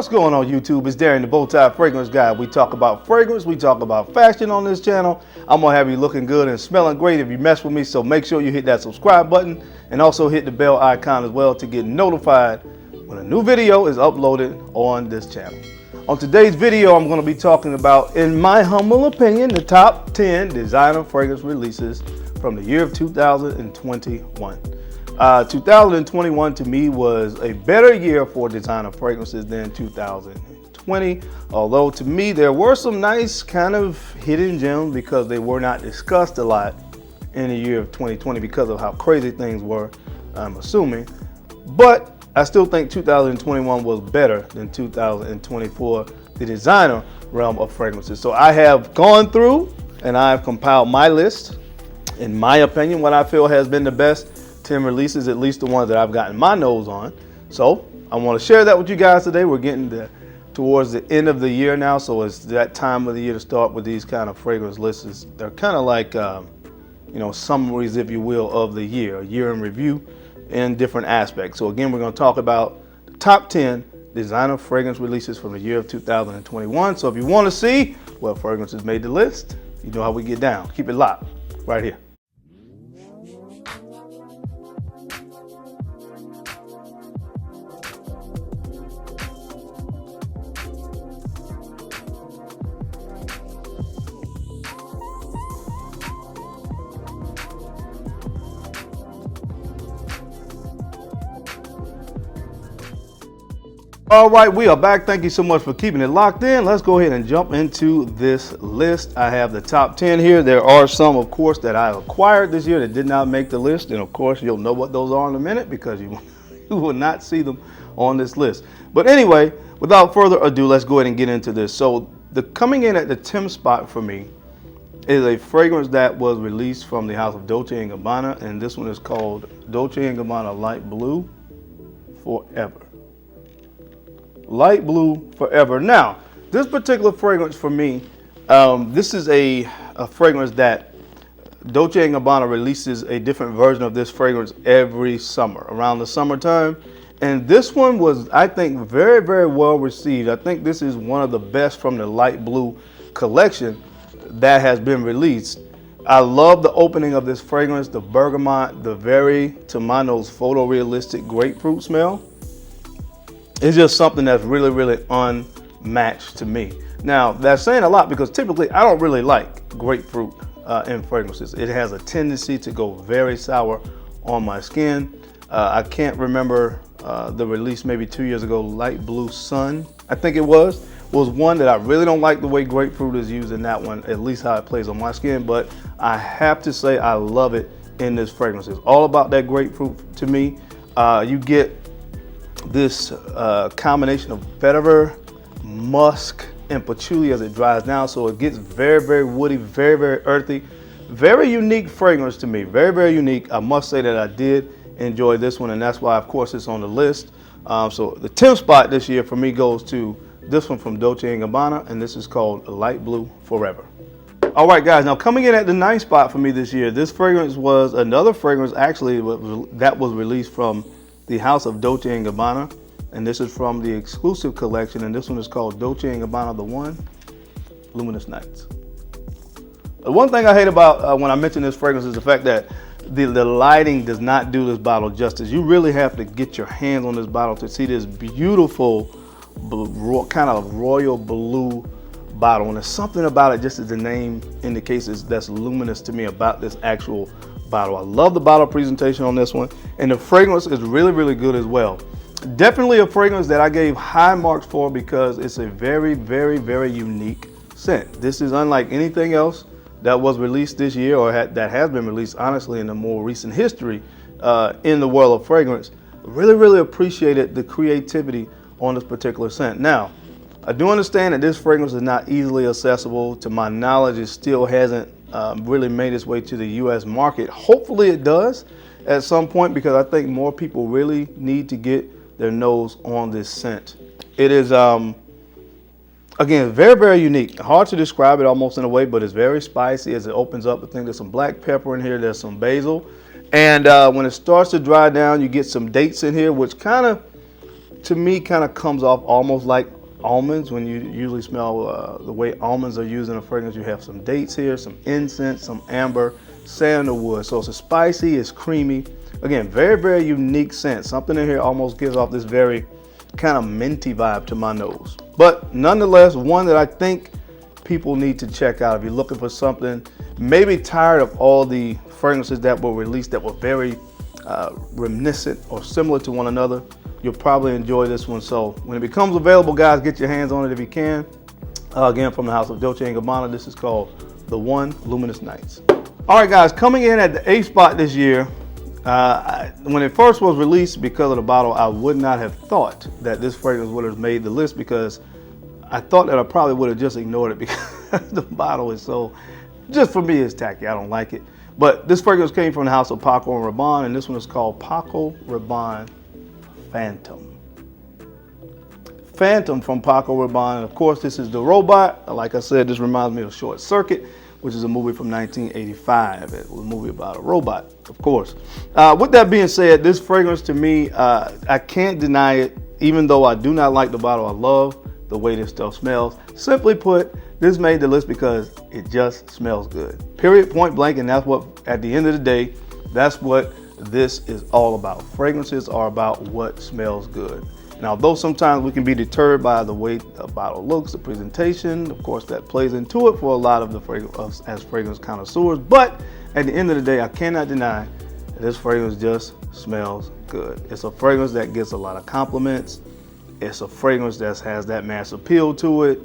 What's going on YouTube? It's Darren the Bowtie Fragrance Guy. We talk about fragrance, we talk about fashion on this channel. I'm gonna have you looking good and smelling great if you mess with me, so make sure you hit that subscribe button and also hit the bell icon as well to get notified when a new video is uploaded on this channel. On today's video, I'm gonna be talking about, in my humble opinion, the top 10 designer fragrance releases from the year of 2021. 2021 to me was a better year for designer fragrances than 2020. Although to me there were some nice kind of hidden gems because they were not discussed a lot in the year of 2020 because of how crazy things were, I'm assuming. But I still think 2021 was better than 2024, the designer realm of fragrances. So I have gone through and I've compiled my list. In my opinion, what I feel has been the best 10 releases, at least the ones that I've gotten my nose on. So I want to share that with you guys today. We're getting towards the end of the year now, so it's that time of the year to start with these kind of fragrance lists. They're kind of like, summaries, if you will, of the year, a year in review in different aspects. So again, we're going to talk about the top 10 designer fragrance releases from the year of 2021. So if you want to see what fragrances made the list, you know how we get down. Keep it locked right here. All right, we are back. Thank you so much for keeping it locked in. Let's go ahead and jump into this list. I have the top 10 here. There are some, of course, that I acquired this year that did not make the list. And of course, you'll know what those are in a minute because you will not see them on this list. But anyway, without further ado, let's go ahead and get into this. So coming in at the 10th spot for me is a fragrance that was released from the house of Dolce & Gabbana. And this one is called Dolce & Gabbana Light Blue Forever. Light Blue Forever. Now, this particular fragrance for me, this is a fragrance that Dolce & Gabbana releases a different version of this fragrance every summer, around the summertime. And this one was, I think, very, very well received. I think this is one of the best from the Light Blue collection that has been released. I love the opening of this fragrance, the bergamot, the very, to my nose, photorealistic grapefruit smell. It's just something that's really, really unmatched to me. Now, that's saying a lot because typically I don't really like grapefruit in fragrances. It has a tendency to go very sour on my skin. I can't remember the release maybe 2 years ago, Light Blue Sun, I think it was one that I really don't like the way grapefruit is used in that one, at least how it plays on my skin. But I have to say I love it in this fragrance. It's all about that grapefruit to me. You get this combination of vetiver, musk, and patchouli as it dries down, so it gets very, very woody, very, very earthy. Very unique fragrance to me, very, very unique. I must say that I did enjoy this one, and that's why, of course, it's on the list. So the 10th spot this year for me goes to this one from Dolce & Gabbana, and this is called Light Blue Forever. All right, guys, now coming in at the 9th spot for me this year, this fragrance was another fragrance actually that was released from the house of Dolce & Gabbana, and this is from the exclusive collection, and this one is called Dolce & Gabbana The One, Luminous Nights. The one thing I hate about when I mention this fragrance is the fact that the lighting does not do this bottle justice. You really have to get your hands on this bottle to see this beautiful kind of royal blue bottle, and there's something about it, just as the name indicates, that's luminous to me about this actual bottle. I love the bottle presentation on this one, and the fragrance is really, really good as well. Definitely a fragrance that I gave high marks for because it's a very, very, very unique scent. This is unlike anything else that was released this year or that has been released, honestly, in the more recent history in the world of fragrance. Really, really appreciated the creativity on this particular scent. Now, I do understand that this fragrance is not easily accessible. To my knowledge, it still hasn't really made its way to the U.S. market. Hopefully it does at some point because I think more people really need to get their nose on this scent. It is, again, very, very unique. Hard to describe it almost in a way, but it's very spicy as it opens up. I think there's some black pepper in here, there's some basil. And when it starts to dry down, you get some dates in here, which kind of to me kind of comes off almost like almonds. When you usually smell the way almonds are used in a fragrance, you have some dates here, some incense, some amber, sandalwood. So it's spicy, it's creamy. Again, very, very unique scent. Something in here almost gives off this very kind of minty vibe to my nose. But nonetheless, one that I think people need to check out if you're looking for something, maybe tired of all the fragrances that were released that were very reminiscent or similar to one another. You'll probably enjoy this one. So when it becomes available, guys, get your hands on it if you can. Again, from the house of Dolce & Gabbana, this is called The One Luminous Nights. All right, guys, coming in at the 8th spot this year, when it first was released, because of the bottle, I would not have thought that this fragrance would have made the list, because I thought that I probably would have just ignored it because the bottle is so, just for me, it's tacky. I don't like it. But this fragrance came from the house of Paco Rabanne, and this one is called Paco Rabanne Phantom. Phantom from Paco Rabanne. And of course, this is the robot. Like I said, this reminds me of Short Circuit, which is a movie from 1985. It was a movie about a robot, of course. With that being said, this fragrance to me, I can't deny it. Even though I do not like the bottle, I love the way this stuff smells. Simply put, this made the list because it just smells good. Period, point blank, and that's what, at the end of the day, that's what this is all about. Fragrances are about what smells good. Now, although sometimes we can be deterred by the way the bottle looks, the presentation, of course, that plays into it for a lot of us as fragrance connoisseurs. But at the end of the day, I cannot deny that this fragrance just smells good. It's a fragrance that gets a lot of compliments. It's a fragrance that has that mass appeal to it.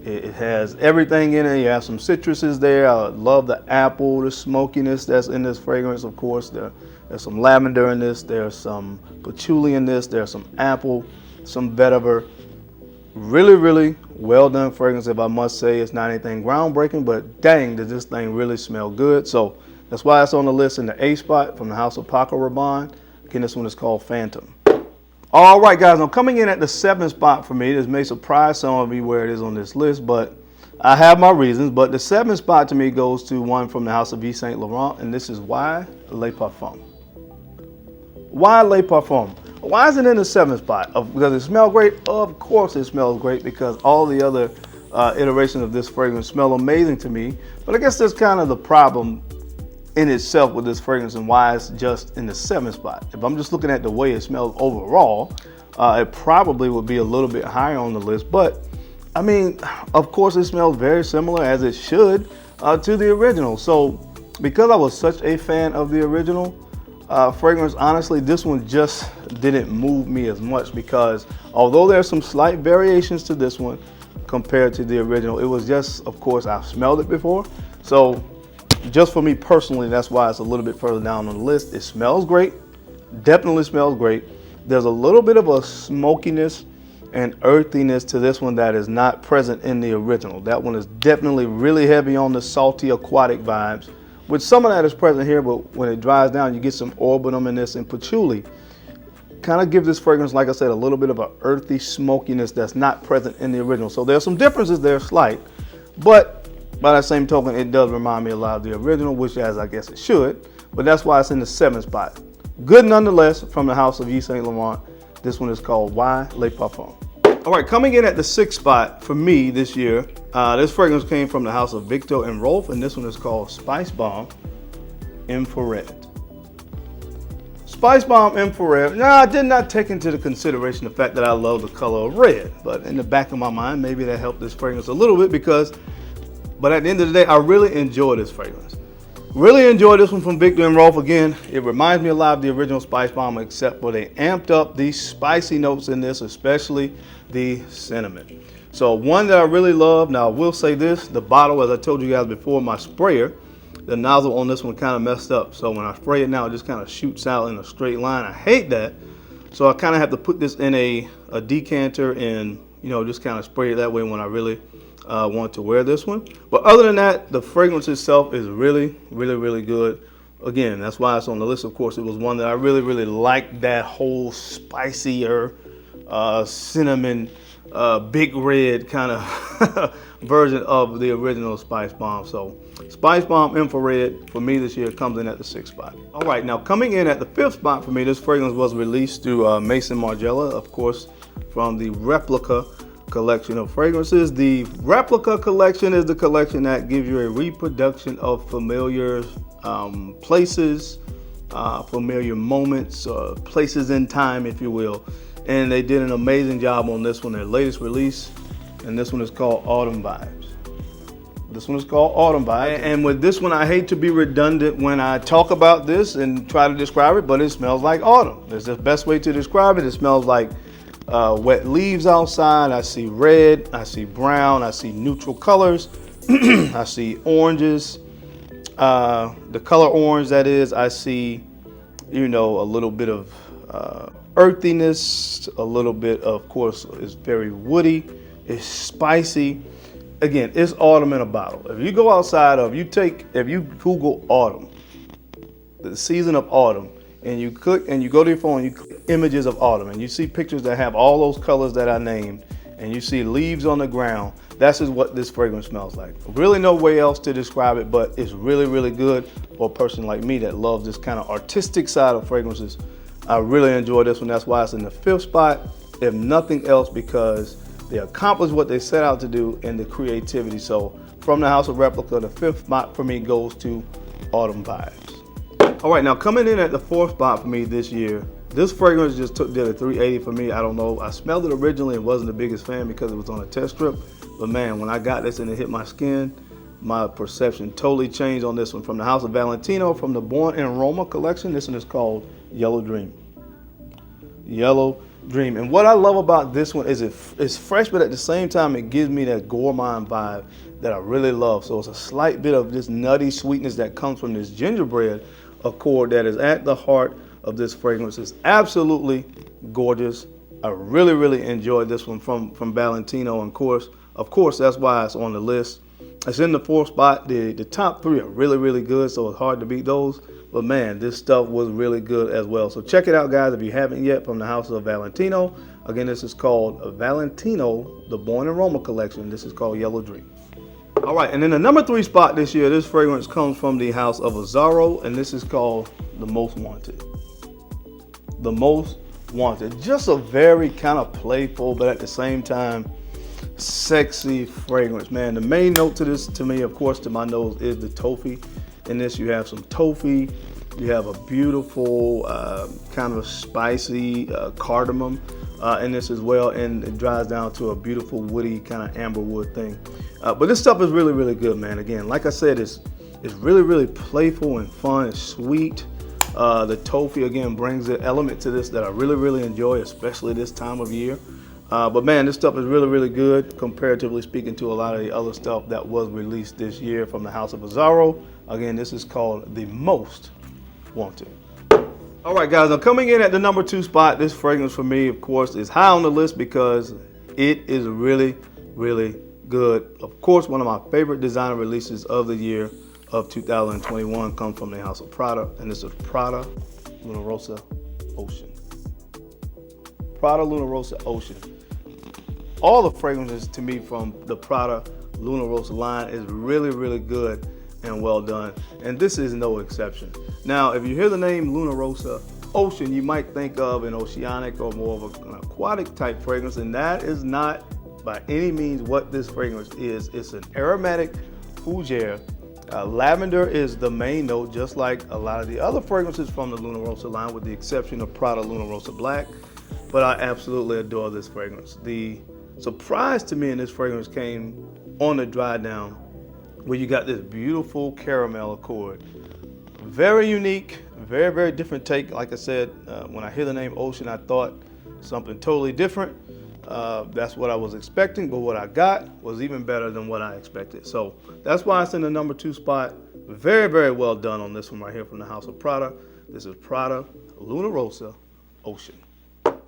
It has everything in it. You have some citruses there. I love the apple, the smokiness that's in this fragrance. Of course, there's some lavender in this. There's some patchouli in this. There's some apple, some vetiver. Really, really well done fragrance, if I must say. It's not anything groundbreaking, but dang, does this thing really smell good. So that's why it's on the list in the 8th spot from the house of Paco Rabanne. Again, this one is called Phantom. All right, guys, now coming in at the 7th spot for me, this may surprise some of you where it is on this list, but I have my reasons. But the 7th spot to me goes to one from the house of Yves Saint Laurent, and this is Why Le Parfum. Why Le Parfum? Why is it in the 7th spot? Because it smells great? Of course it smells great, because all the other iterations of this fragrance smell amazing to me. But I guess that's kind of the problem in itself with this fragrance and why it's just in the 7th spot. If I'm just looking at the way it smells overall, it probably would be a little bit higher on the list. But I mean, of course it smells very similar, as it should, to the original. So because I was such a fan of the original fragrance, honestly, this one just didn't move me as much, because although there's some slight variations to this one compared to the original, it was just, of course, I've smelled it before. So just for me personally, that's why it's a little bit further down on the list. It smells great, definitely smells great. There's a little bit of a smokiness and earthiness to this one that is not present in the original. That one is definitely really heavy on the salty aquatic vibes, which some of that is present here, but when it dries down, you get some orbitum in this, and patchouli kind of gives this fragrance, like I said, a little bit of an earthy smokiness that's not present in the original. So there's some differences there, slight, but by that same token, it does remind me a lot of the original, which, as I guess it should, but that's why it's in the 7th spot. Good nonetheless, from the house of Yves Saint Laurent. This one is called Why Le Parfum. All right, coming in at the 6th spot for me this year, this fragrance came from the house of Viktor and Rolf, and this one is called Spicebomb Infrared. Spicebomb Infrared. Now, I did not take into consideration the fact that I love the color of red, but in the back of my mind, maybe that helped this fragrance a little bit, but at the end of the day, I really enjoy this fragrance. Really enjoy this one from Viktor and Rolf. Again, it reminds me a lot of the original Spicebomb, except for they amped up these spicy notes in this, especially the cinnamon. So one that I really love. Now, I will say this, the bottle, as I told you guys before, my sprayer, the nozzle on this one kind of messed up. So when I spray it now, it just kind of shoots out in a straight line. I hate that. So I kind of have to put this in a decanter and, just kind of spray it that way when I really want to wear this one. But other than that, the fragrance itself is really, really, really good. Again, that's why it's on the list. Of course, it was one that I really, really liked, that whole spicier cinnamon, big red kind of version of the original Spicebomb. So Spicebomb Infrared for me this year comes in at the 6th spot. All right, now coming in at the 5th spot for me, this fragrance was released through Maison Margiela. Of course, from the Replica collection of fragrances. The Replica collection is the collection that gives you a reproduction of familiar places, familiar moments, places in time, if you will. And they did an amazing job on this one, their latest release. And this one is called Autumn Vibes. This one is called Autumn Vibes. And with this one, I hate to be redundant when I talk about this and try to describe it, but it smells like autumn. That's the best way to describe it. It smells like wet leaves outside. I see red, I see brown, I see neutral colors. I see oranges, the color orange that is. I see, you know, a little bit of earthiness, a little bit of course, it's very woody, it's spicy. Again, it's autumn in a bottle. If you go outside if you Google autumn, the season of autumn, and you click and you go to your phone, you click images of autumn, and you see pictures that have all those colors that I named, and you see leaves on the ground. That's just what this fragrance smells like. Really no way else to describe it, but it's really, really good for a person like me that loves this kind of artistic side of fragrances. I really enjoy this one. That's why it's in the 5th spot, if nothing else, because they accomplished what they set out to do in the creativity. So from the House of Replica, the 5th spot for me goes to Autumn Vibes. All right, now coming in at the 4th spot for me this year, this fragrance just did a 380 for me. I don't know, I smelled it originally and wasn't the biggest fan because it was on a test strip. But man, when I got this and it hit my skin, my perception totally changed on this one. From the House of Valentino, from the Born in Roma collection, this one is called Yellow Dream. Yellow Dream. And what I love about this one is it's fresh, but at the same time, it gives me that gourmand vibe that I really love. So it's a slight bit of this nutty sweetness that comes from this gingerbread accord that is at the heart of this fragrance. It's absolutely gorgeous. I really, really enjoyed this one from Valentino. And of course, that's why it's on the list. It's in the 4th spot. The top 3 are really, really good, so it's hard to beat those. But man, this stuff was really good as well. So check it out, guys, if you haven't yet, from the House of Valentino. Again, this is called Valentino, the Born in Roma collection. This is called Yellow Dream. All right, and in the number 3 spot this year, this fragrance comes from the House of Azzaro, and this is called The Most Wanted. The Most Wanted. Just a very kind of playful, but at the same time, sexy fragrance, man. The main note to this, to me, of course, to my nose, is the toffee. In this, you have some toffee, you have a beautiful kind of spicy cardamom in this as well, and it dries down to a beautiful woody kind of amber wood thing. But this stuff is really, really good, man. Again, like I said, it's really, really playful and fun. It's sweet. The toffee, again, brings an element to this that I really, really enjoy, especially this time of year. But man, this stuff is really, really good, comparatively speaking to a lot of the other stuff that was released this year from the House of Azzaro. Again, this is called The Most Wanted. All right, guys, now coming in at the number 2 spot, this fragrance for me, of course, is high on the list because it is really, really good. Of course, one of my favorite designer releases of the year of 2021 comes from the House of Prada, and this is Prada Rossa Ocean. Prada Rossa Ocean. All the fragrances to me from the Prada Rossa line is really, really good and well done, and this is no exception. Now, if you hear the name Rossa Ocean, you might think of an oceanic or more of an aquatic type fragrance, and that is not by any means what this fragrance is. It's an aromatic fougere. Lavender is the main note, just like a lot of the other fragrances from the Rossa line, with the exception of Prada Rossa Black. But I absolutely adore this fragrance. The surprise to me in this fragrance came on the dry down, where you got this beautiful caramel accord. Very unique, very, very different take. Like I said, when I hear the name Ocean, I thought something totally different. That's what I was expecting, but what I got was even better than what I expected. So that's why it's in the number 2 spot. Very, very well done on this one right here from the House of Prada. This is Prada Rossa Ocean.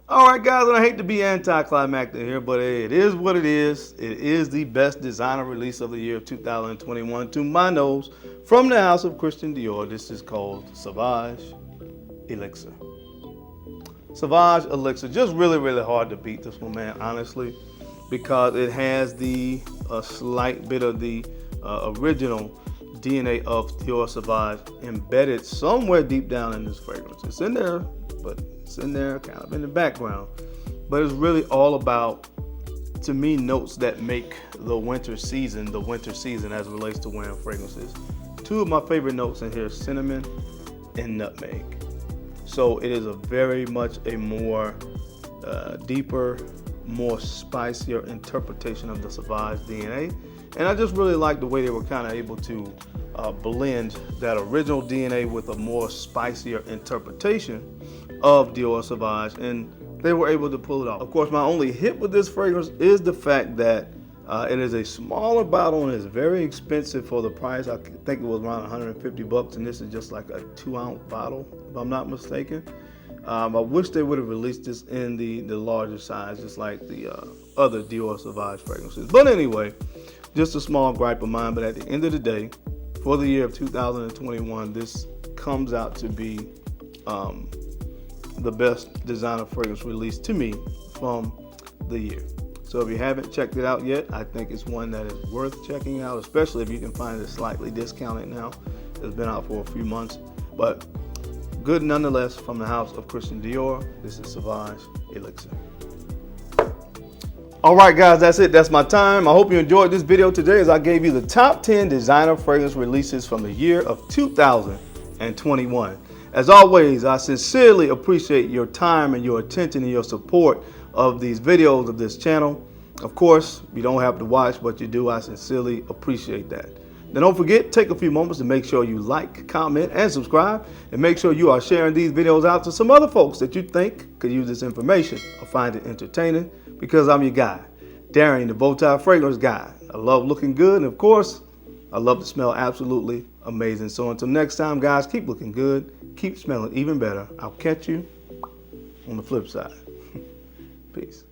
All right, guys, and I hate to be anticlimactic here, but it is what it is. It is the best designer release of the year of 2021 to my nose from the House of Christian Dior. This is called Sauvage Elixir. Sauvage Elixir, just really, really hard to beat this one, man, honestly, because it has a slight bit of the original DNA of Dior Sauvage embedded somewhere deep down in this fragrance. It's in there, but it's in there kind of in the background. but it's really all about, to me, notes that make the winter season as it relates to wearing fragrances. Two of my favorite notes in here, cinnamon and nutmeg. So it is a very much a more deeper, more spicier interpretation of the Sauvage DNA. And I just really like the way they were kind of able to blend that original DNA with a more spicier interpretation of Dior Sauvage, and they were able to pull it off. Of course, my only hit with this fragrance is the fact that it is a smaller bottle and it's very expensive for the price. I think it was around 150 bucks, and this is just like a 2-ounce bottle, if I'm not mistaken. I wish they would have released this in the larger size, just like the other Dior Sauvage fragrances. But anyway, just a small gripe of mine. But at the end of the day, for the year of 2021, this comes out to be the best designer fragrance released to me from the year. So if you haven't checked it out yet, I think it's one that is worth checking out, especially if you can find it slightly discounted now. It's been out for a few months, but good nonetheless from the house of Christian Dior. This is Sauvage Elixir. All right, guys, that's it. That's my time. I hope you enjoyed this video today as I gave you the top 10 designer fragrance releases from the year of 2021. As always, I sincerely appreciate your time and your attention and your support of these videos of this channel. Of course, you don't have to watch, but you do. I sincerely appreciate that. Then don't forget, take a few moments to make sure you like, comment, and subscribe, and make sure you are sharing these videos out to some other folks that you think could use this information or find it entertaining, because I'm your guy, Darian, the Bowtie Fragrance Guy. I love looking good, and of course, I love to smell absolutely amazing. So until next time, guys, keep looking good, keep smelling even better. I'll catch you on the flip side. Peace.